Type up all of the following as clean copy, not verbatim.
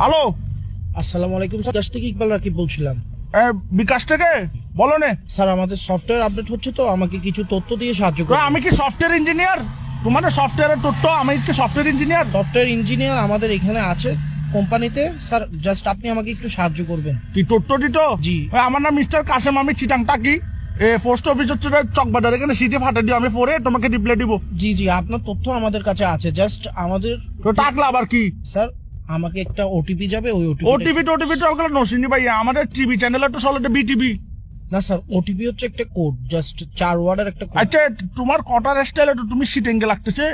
Hello, আসসালামু আলাইকুম sir, কাছ থেকে ইকবাল রাকিব বলছিলাম। বিকাশ থেকে বলো নে। স্যার আমাদের সফটওয়্যার আপডেট হচ্ছে, তো আমাকে কিছু তথ্য দিয়ে সাহায্য করুন। আমি কি সফটওয়্যার ইঞ্জিনিয়ার? তোমাদের সফটওয়্যারের তথ্য, আমি কি সফটওয়্যার ইঞ্জিনিয়ার? সফটওয়্যার ইঞ্জিনিয়ার আমাদের এখানে আছে কোম্পানিতে। স্যার জাস্ট আপনি আমাকে একটু সাহায্য করবেন। কি তথ্য দিত? জি। আমার নাম মিস্টার কাসেম, আমি চিটাং টাকি পোস্ট অফিস হচ্ছে চকবাজার, এখানে সিটি ফাটা দিও, আমি পরে তোমাকে রিপ্লাই দিব। জি জি, আপনার তথ্য আমাদের কাছে আছে, জাস্ট আমাদের তো টাকলা আবার কি? স্যার আমাকে একটা ওটিপি যাবে, ওই ওটিভি তো ওগুলো নসিনি ভাই, আমাদের টিভি চ্যানেল তো চলে বিটিভি। না স্যার, ওটিপি হচ্ছে একটা কোড, জাস্ট 4 ওয়ার্ডের একটা কোড। আচ্ছা, তোমার কটার স্টাইলে তো তুমি সিটেঙ্গে লাগতেছে,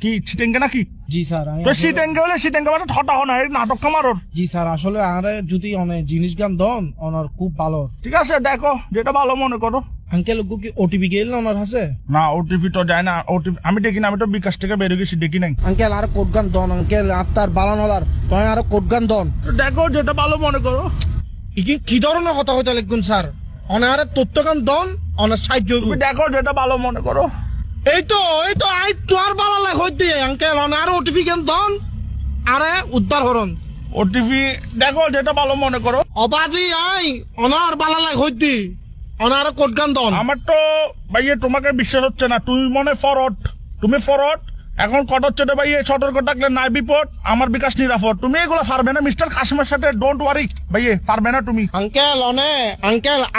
কি সিটেঙ্গে নাকি? জি স্যার, তো সিটেঙ্গে হলে সিটেঙ্গে মানে ঠটা হনা, এই নাটক কামারোর। জি স্যার, আসলে আরে যদি অনেক জিনিস গান দন ওনার খুব ভালো। ঠিক আছে, দেখো যেটা ভালো মনে করো। আঙ্কেল কি ওটিপি গেল না ওনার হাসে? না, ওটিপি তো যায় না, ওটিপি আমি দেখি না, আমি তো বিকাশ থেকে বেরিয়ে গেছি, দেখি নাই। আঙ্কেল আর কোড গান দন, আঙ্কেল আপনার বালানলার তুমি আর কোড গান দন। দেখো যেটা ভালো মনে করো। কি ধরনের কথা হইতে লিখুন স্যার? অনারে তথ্য গান দন, অনার সাহায্য তুমি দেখো যেটা ভালো মনে করো। এই তো আই তোর বালা লাগ হইতে আঙ্কেল অনার ওটিপি গান দন, আরে উদ্ধার হরন। ওটিপি দেখো যেটা ভালো মনে করো। অবাজি আই অনার বালা লাগ হইতে অনার কোড গান দন। আমার তো ভাইয়ে তোমাকে বিশ্বাস হচ্ছে না, তুমি মনে ফরওয়ার্ড, তুমি ফরওয়ার্ড। এখন কট হচ্ছে না ভাইয়ে, সতর্ক থাকলে নাই বিপদ, আমার বিকাশ নিরাপদ। তুমি এগুলো পারবে না মিস্টার কাসিমের সাথে, ডোন্ট ওয়ারি ভাইয়ে, পারবে না তুমি। আঙ্কেল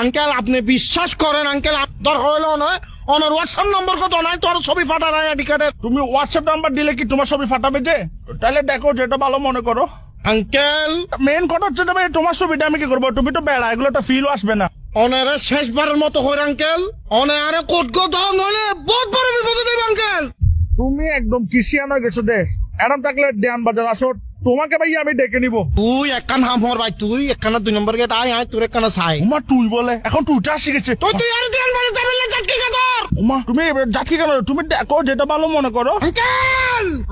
আঙ্কেল আপনি বিশ্বাস করেন আঙ্কেল, আপনার হইল নয় অনার হোয়াটসঅ্যাপ নম্বর কত নাই তোর ছবি ফাটা নাই আইডি কার্ডের। তুমি হোয়াটসঅ্যাপ নাম্বার দিলে কি তোমার ছবি ফাটাবে যে? তাহলে দেখো যেটা ভালো মনে করো। আঙ্কেল মেন কথা হচ্ছে না ভাই, তোমার ছবিটা আমি কি করবো? তুমি তো বেড়া, এগুলো তো ফিলও আসবে না। অনারে শেষবারের মতো হই আঙ্কেল, অনারে কোড গো দাও নইলে বহুত বড় বিপদে দেব আঙ্কেল। তুমি একদম কিসিয়ান হয়ে গেছো দেশ। এরম থাকলে দেয়ান বাজার আসো, তোমাকে ভাই আমি ডেকে নিবো। তুই একখান হাম হর ভাই, তুই একখানা 2 নম্বর গেট আয় তোর একখানা চাই। উমা তুই বলে, এখন তুইটা শিখেছে। তুই আর দেন মানে যাবেন না জাটকি গাদর। উমা তুমি যাচ্ছি কেন? তুমি দেখো যেটা ভালো মনে করো।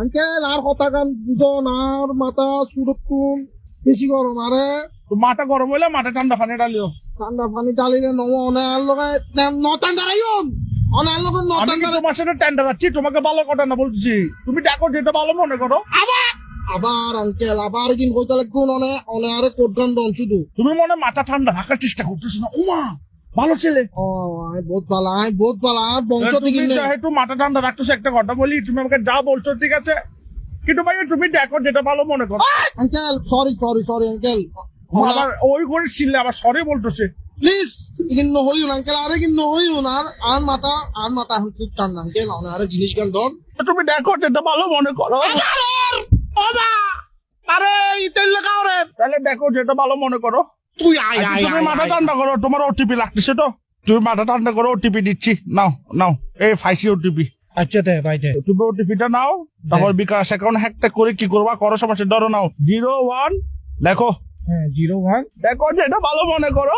আঙ্কেল আর কথা গান বুঝন, আর মাথা সুরক্ষণ বেশি গরম, আরে তো মাথা গরম হইলে মাথা ঠান্ডা পানি ডালিও। ঠান্ডা পানি ডালিলে নম অনার লগে নটান দাঁড়াইন, অনার লগে আমি নটান কি দাঁড়াই। তোমার সাথে টেন্ডার আছি, তোমাকে ভালো কথা না বলছি। তুমি দেখো যেটা ভালো মনে করো। আবার আঙ্কেল আবার কিন কইতে লাগুন, অনে আরে কোড গান দন শুধু। তুমি মনে মাথা ঠান্ডা রাখার চেষ্টা করতেছো না? উমা ভালো ছেলে। ও আই বহুত ভালো আর বংশ তুমি থেকে যেহেতু মাথা ঠান্ডা রাখতেছো, একটা কথা বলি, তুমি আমাকে যা বলছো ঠিক আছে, কিন্তু ভাই তুমি দেখো যেটা ভালো মনে করো। আঙ্কেল সরি আঙ্কেল, আবার ওই করে ছিললে আবার সরি বলতেছে। প্লিজ ইগিন নহইউন আঙ্কেল, আরে কিন নহইউন, আর মাথা এখন খুব ঠান্ডা আঙ্কেল, আরে জিনিস গান দন। তুমি দেখো যেটা ভালো মনে করো। আরে ইতেল লাগাও রে। তাহলে দেখো যেটা ভালো মনে করো। তুই আয় তুমি মাথা ঠান্ডা করো, তোমার ওটিপি লাগতেছে তো, তুমি মাথা ঠান্ডা করো, ওটিপি দিচ্ছি, নাও এই ফাইসি ওটিপি। আচ্ছা দে ভাই দে। তুমি ওটিপিটা নাও, তারপর বিকাশ অ্যাকাউন্ট হ্যাকটা করে কি করবা করো, সমস্যা ধরো নাও 01 লেখো। হ্যাঁ 01 দেখো যেটা ভালো মনে করো।